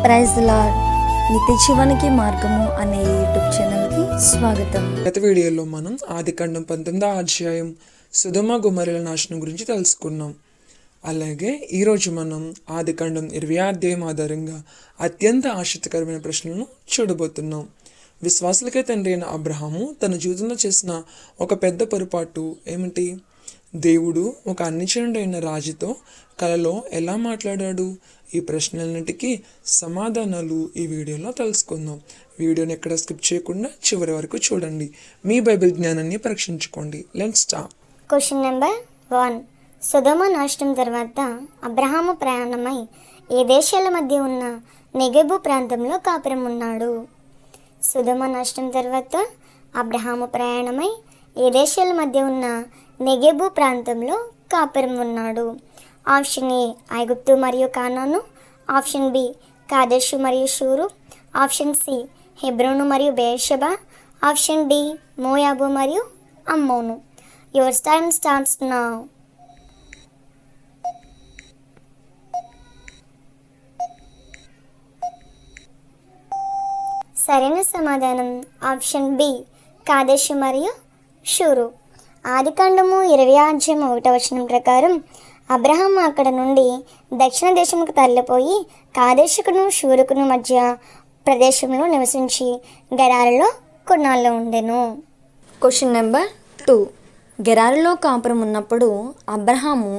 Praise the lord. నిత్య జీవానికి మార్గము అనే యూట్యూబ్ ఛానల్కి స్వాగతం. గత వీడియోలో మనం ఆదికాండం 19వ అధ్యాయం సొదొమ గొమొర్రాల నాశనం గురించి తెలుసుకున్నాం. అలాగే ఈరోజు మనం ఆదికాండం 20వ అధ్యాయం ఆధారంగా అత్యంత ఆసక్తికరమైన ప్రశ్నలను చూడబోతున్నాం. విశ్వాసులకే తండ్రి అయిన అబ్రహాము తన జీవితంలో చేసిన ఒక పెద్ద పొరపాటు ఏమిటి? దేవుడు ఒక అన్యజనుడైన రాజుతో కలలో ఎలా మాట్లాడాడు? ఈ ప్రశ్నలన్నిటికీ సమాధానాలు ఈ వీడియోలో తెలుసుకుందాం. వీడియోని ఎక్కడ స్కిప్ చేయకుండా చివరి వరకు చూడండి. మీ బైబిల్ జ్ఞానాన్ని పరీక్షించుకోండి. Let's start. Question number 1. సొదొమ నాశనం తర్వాత అబ్రహాము ప్రయాణమై ఏ దేశాల మధ్య ఉన్న నెగెబు ప్రాంతంలో కాపురం ఉన్నాడు? సొదొమ నాశనం తర్వాత అబ్రహాము ప్రయాణమై ఏ దేశాల మధ్య ఉన్న నెగెబు ప్రాంతంలో కాపురం ఉన్నాడు? ఆప్షన్ ఏ ఐగుప్తు మరియు కానాను, ఆప్షన్ బి కాదేషు మరియు షూరు, ఆప్షన్ సి హెబ్రోను మరియు బెయేర్షెబా, ఆప్షన్ డి మోయాబు మరియు Ammon. Your time starts now. సరైన సమాధానం ఆప్షన్ బి కాదేషు మరియు షూరు. ఆదికాండము 20వ అధ్యాయం 1వ వచనం ప్రకారం అబ్రహాం అక్కడ నుండి దక్షిణ దేశముకు తరలిపోయి కాదేషుకును షూరుకును మధ్య ప్రదేశంలో నివసించి గెరారులో కొన్నాళ్ళు ఉండెను. Question number 2. గెరారులో కాపురం ఉన్నప్పుడు అబ్రహాము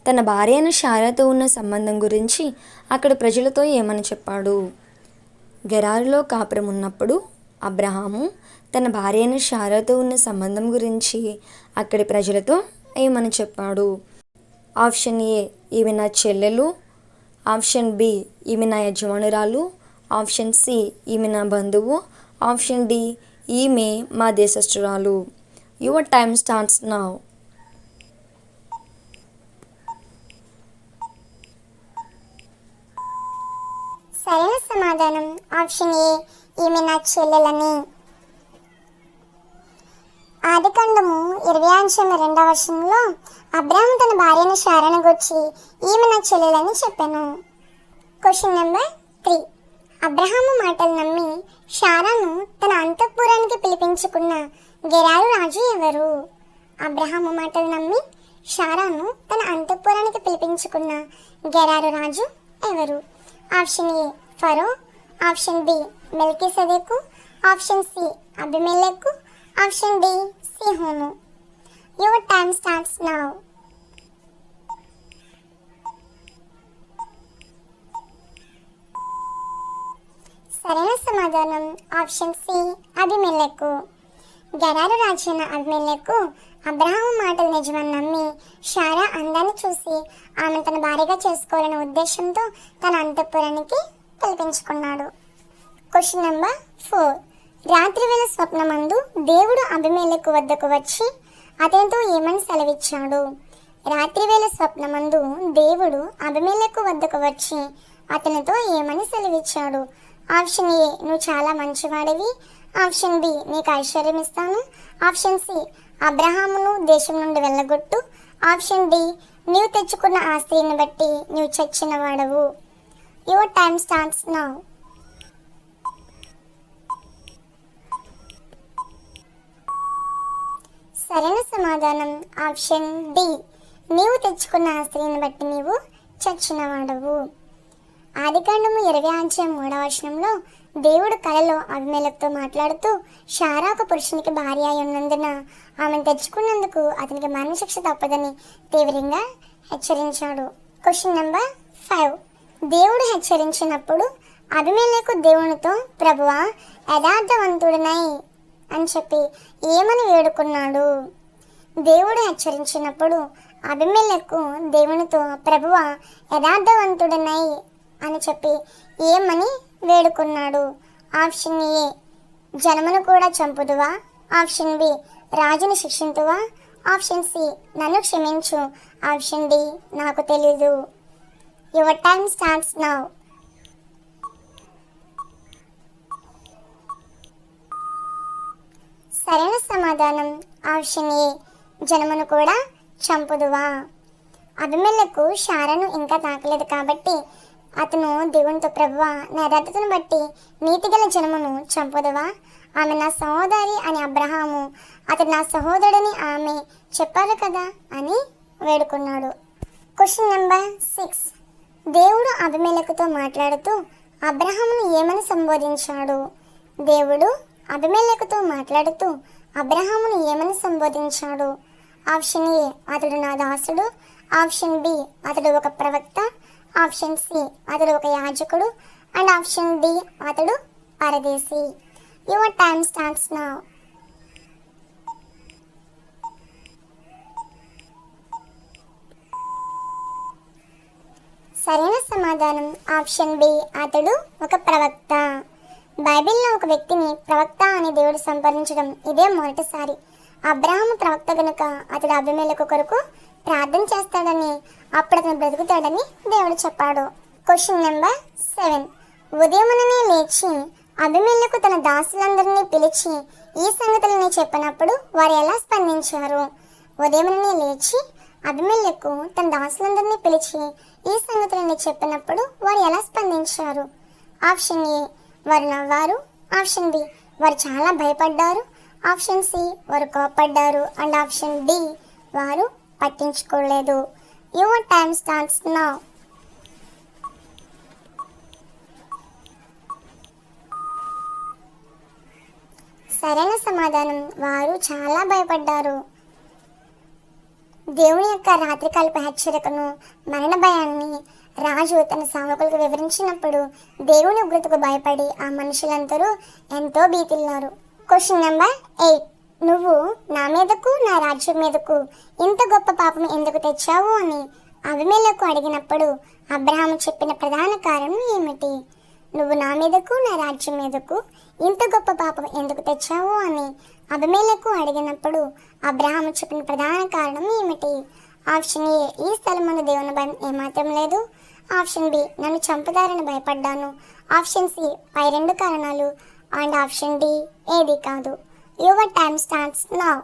తన భార్య అయిన శారాతో ఉన్న సంబంధం గురించి అక్కడి ప్రజలతో ఏమని చెప్పాడు? గెరారులో కాపురం ఉన్నప్పుడు అబ్రహాము తన భార్య అయిన శారాతో ఉన్న సంబంధం గురించి అక్కడి ప్రజలతో ఏమని చెప్పాడు? ఆప్షన్ ఏ ఈమె నా చెల్లెలు, ఆప్షన్ బి ఈమె నా యజమానురాలు, ఆప్షన్ సి ఈమె నా బంధువు, ఆప్షన్ డి ఈమె మా దేశస్థురాలు. Your time starts now. సరైన సమాధానం ఆప్షన్ ఏ ఈమె నా చెల్లెలని. ఆదికాండము 20వ అధ్యాయం 2వ వచనంలో అబ్రహాము తన భార్యను శారాను గూర్చి ఈమె నా చెల్లెలని చెప్పాను. Question number 3. అబ్రహాము మాటలు నమ్మి శారాను తన అంతఃపురానికి పిలిపించుకున్న గెరారు రాజు ఎవరు? అబ్రహాము మాటలు నమ్మి శారాను తన అంతఃపురానికి పిలిపించుకున్న గెరారు రాజు ఎవరు? Option A Pharaoh, option B Melchizedek, option C Abimelech, option D Sihon. Your time starts now. సరైన సమాధానం ఆప్షన్ సి అబీమెలెకు. గెరారు రాజైన అబీమెలెకు అబ్రహాము మాటలు నిజమని నమ్మి శారా అందాన్ని చూసి ఆమె తన భార్యగా చేసుకోవాలనే ఉద్దేశంతో తన అంతఃపురానికి పిలిపించుకున్నాడు. Question number 4. రాత్రివేళ స్వప్నమందు దేవుడు అబీమెలెకు వద్దకు వచ్చి అతనితో ఏమని సెలవిచ్చాడు? రాత్రివేళ స్వప్నమందు దేవుడు అబీమెలెకు వద్దకు వచ్చి అతనితో ఏమని సెలవిచ్చాడు? ఆప్షన్ ఏ నువ్వు చాలా మంచివాడివి, ఆప్షన్ బి నీకు ఐశ్వర్యం ఇస్తాను, ఆప్షన్ సి అబ్రహామును దేశం నుండి వెళ్ళగొట్టు, ఆప్షన్ డి నీవు తెచ్చుకున్న ఆస్తిని బట్టి నీవు చచ్చిన వాడవు. Your time starts now. సరైన సమాధానం ఆప్షన్ డి నీవు తెచ్చుకున్న ఆస్తిని బట్టి నీవు చచ్చిన వాడవు. ఆదికాండము 20వ అధ్యాయం 3వ వచనంలో దేవుడు కలలో అబీమెలెకుతో మాట్లాడుతూ శారా ఒక పురుషునికి భార్య అయి ఉన్నందున ఆమెను తెచ్చుకున్నందుకు అతనికి మరణశిక్ష తప్పదని తీవ్రంగా హెచ్చరించాడు. Question number 5. దేవుడు హెచ్చరించినప్పుడు అబీమెలెకు దేవునితో ప్రభువా యథార్థవంతుడినై అని చెప్పి ఏమని వేడుకున్నాడు? దేవుడు హెచ్చరించినప్పుడు అబీమెలెకు దేవునితో ప్రభువా యథార్థవంతుడినై అని చెప్పి ఏమని వేడుకున్నాడు? ఆప్షన్ ఏ జనమును కూడా చంపుదువా, ఆప్షన్ బి రాజును శిక్షింతువా, ఆప్షన్ సి నన్ను క్షమించు, ఆప్షన్ డి నాకు తెలీదు. Your time starts now. సరైన సమాధానం ఆప్షన్ ఏ జనమును కూడా చంపుదువా. అబీమెలెకు శారాను ఇంకా తాకలేదు కాబట్టి అతను దేవునితో, ప్రభువా, నా యథార్థతను బట్టి నీతిగల జనమును చంపుదవా? ఆమె నా సహోదరి అని అబ్రహాము, అతడు నా సహోదరుడని ఆమె చెప్పారు కదా అని వేడుకున్నాడు. Question number 6. దేవుడు అబిమెలెకుతో మాట్లాడుతూ అబ్రహామును ఏమని సంబోధించాడు? దేవుడు అబిమెలెకుతో మాట్లాడుతూ అబ్రహామును ఏమని సంబోధించాడు? ఆప్షన్ ఏ, అతడు నా దాసుడు. ఆప్షన్ బి, అతడు ఒక ప్రవక్త. ఆప్షన్ సి, అతడు ఒక యాజకుడు. అండ్ ఆప్షన్ డి, అతడు పరదేశి. Your time starts now. సరైన సమాధానం ఆప్షన్ బి, అతడు ఒక ప్రవక్త. బైబిల్లో ఒక వ్యక్తిని ప్రవక్త అని దేవుడు సంప్రదించడం ఇదే మొదటిసారి. అబ్రహాము ప్రవక్త గనుక అతడు అబిమెలెకు కొరకు ప్రార్థన చేస్తాడని, అప్పుడు అతను బ్రతుకుతాడని దేవుడు చెప్పాడు. Question number 7. ఉదయముననే లేచి అబిమెలెకు తన దాసులందరినీ పిలిచి ఈ సంగతులని చెప్పినప్పుడు వారు ఎలా స్పందించారు? ఉదయముననే లేచి అబిమెలెకు తన దాసులందరినీ పిలిచి ఈ సంగతులని చెప్పినప్పుడు వారు ఎలా స్పందించారు? ఆప్షన్ ఏ, వారు నవ్వారు. ఆప్షన్ బి, వారు చాలా భయపడ్డారు. ఆప్షన్ సి, వారు కోపడ్డారు. అండ్ ఆప్షన్ డి, వారు పట్టించుకోలేదు. Your time starts now. సరైన సమాధానం వారు చాలా భయపడ్డారు. దేవుని యొక్క రాత్రికాలపు హెచ్చరికను, మరణ భయాన్ని రాజు తన సేవకులకు వివరించినప్పుడు దేవుని ఉగ్రతకు భయపడి ఆ మనుషులందరూ ఎంతో భీతిల్లారు. Question number 8. నువ్వు నా మీదకు నా రాజ్యం మీదకు ఇంత గొప్ప పాపం ఎందుకు తెచ్చావు అని అబిమెలెకు అడిగినప్పుడు అబ్రహాము చెప్పిన ప్రధాన కారణం ఏమిటి? నువ్వు నా మీదకు నా రాజ్యం మీదకు ఇంత గొప్ప పాపం ఎందుకు తెచ్చావు అని అబిమెలెకు అడిగినప్పుడు అబ్రహాము చెప్పిన ప్రధాన కారణం ఏమిటి? ఆప్షన్ ఏ, ఈ స్థలమున దేవుని భయం ఏమాత్రం లేదు. ఆప్షన్ బి, నన్ను చంపుతారని భయపడ్డాను. ఆప్షన్ సి, పై రెండు కారణాలు. అండ్ ఆప్షన్ డి, ఏది కాదు. Your time starts now.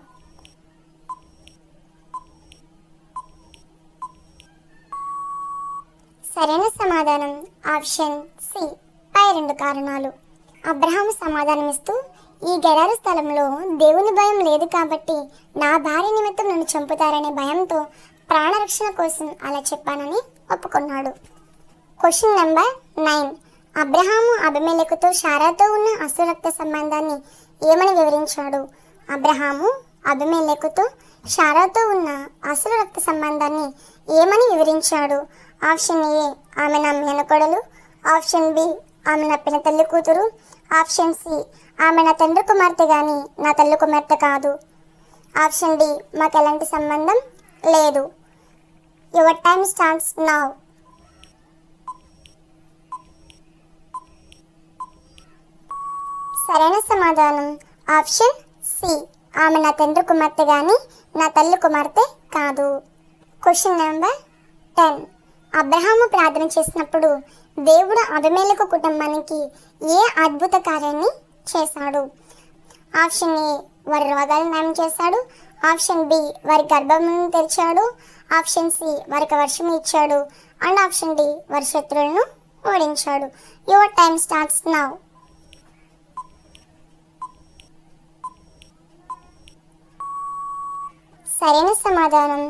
సరైన సమాధానం ఆప్షన్ సి, పై రెండు కారణాలు. అబ్రహాము సమాధానమిస్తూ, ఈ గెరారు స్థలంలో దేవుని భయం లేదు కాబట్టి నా భార్య నిమిత్తం నన్ను చంపుతారనే భయంతో ప్రాణరక్షణ కోసం అలా చెప్పానని ఒప్పుకున్నాడు. Question number 9. అబ్రహాము అబిమెలెకుతో శారాతో ఉన్న అసురక్త సంబంధాన్ని ఏమని వివరించాడు? అబ్రహాము అబిమెలెకుతో శారాతో ఉన్న అసలు రక్త సంబంధాన్ని ఏమని వివరించాడు? ఆప్షన్ ఏ, ఆమె నా మేనకోడలు. ఆప్షన్ బి, ఆమె నా పినతల్లి కూతురు. ఆప్షన్ సి, ఆమె నా తండ్రి కుమార్తె కానీ నా తల్లి కుమార్తె కాదు. ఆప్షన్ డి, మాకు ఎలాంటి సంబంధం లేదు. Your time starts now. సరైన సమాధానం ఆప్షన్ సి, ఆమె నా తండ్రి కుమార్తె కానీ నా తల్లి కుమార్తె కాదు. Question number 10. అబ్రహాము ప్రార్థన చేసినప్పుడు దేవుడు అబిమెలెకు కుటుంబానికి ఏ అద్భుత కార్యాన్ని చేశాడు? ఆప్షన్ ఏ, వారి రోగాలను నయం చేశాడు. ఆప్షన్ బి, వారి గర్భములను తెరిచాడు. ఆప్షన్ సి, వారికి వర్షం ఇచ్చాడు. అండ్ ఆప్షన్ డి, వారి శత్రువులను ఓడించాడు. Your time starts now. సరైన సమాధానం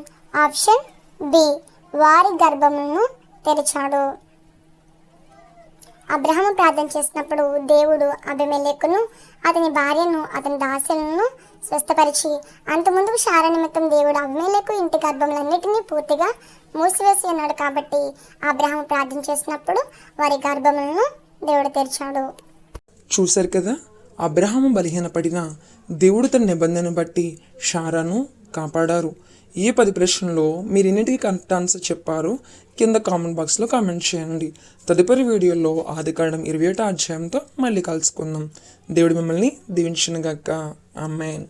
ఆప్షన్ బి, వారి గర్భములను తెరిచాడు. అబ్రహాము ప్రార్థన చేసినప్పుడు దేవుడు అబిమెలెకును, అతని భార్యను, అతని దాసులను స్వస్థపరిచి అంతకుముందు శారా నిమిత్తం దేవుడు అబిమెలెకు ఇంటి గర్భములన్నిటినీ పూర్తిగా మూసివేసి ఉన్నాడు కాబట్టి అబ్రహాము ప్రార్థన చేసినప్పుడు వారి గర్భములను దేవుడు తెరిచాడు. చూశారు కదా, అబ్రహాము బలహీనపడిన దేవుడు తన నిబంధన బట్టి శారాను కాపాడారు. ఈ 10 ప్రశ్నల్లో మీరు ఎన్నింటికి కరెక్ట్ ఆన్సర్ చెప్పారో కింద కామెంట్ బాక్స్లో కామెంట్ చేయండి. తదుపరి వీడియోలో ఆదికాండం 21వ అధ్యాయంతో మళ్ళీ కలుసుకుందాం. దేవుడు మిమ్మల్ని దీవించునుగాక. ఆమేన్.